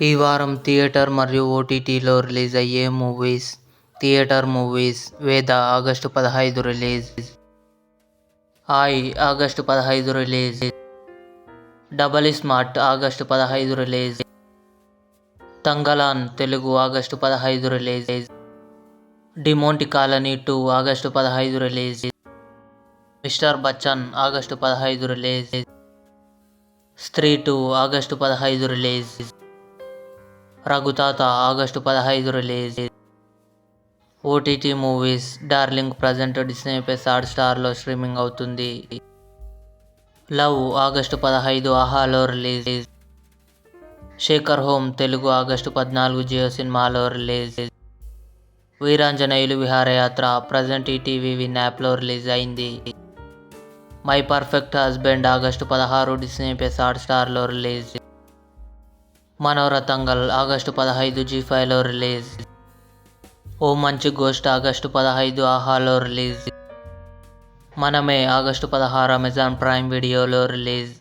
ఈ వారం థియేటర్ మరియు ఓటీటీలో రిలీజ్ అయ్యే movies. Theatre movies: Veda August 15 release. Aay August 15 release. Double smart August 15 release. Thangalaan Telugu August 15 release. Demonte Colony 2 August 15 release. Mister Bachchan August 15 release. Stree 2 August 15 release. Raghuthatha August 15 release. OTT movies: darling present Disney plus హాట్‌స్టార్లో streaming అవుతుంది. Love August 15 ఆహాలో release. Shekar home Telugu August 14 Jio సినిమాలో release. Veeranjaneyulu Viharayatra present ETV win యాప్లో release అయింది. My perfect husband August 16 Disney plus హాట్‌స్టార్లో release. Manorathangal August 15 జీ5లో release. O Manchi ghost August 15 ఆహాలో release. Maname August 16 Amazon prime వీడియోలో రిలీజ్.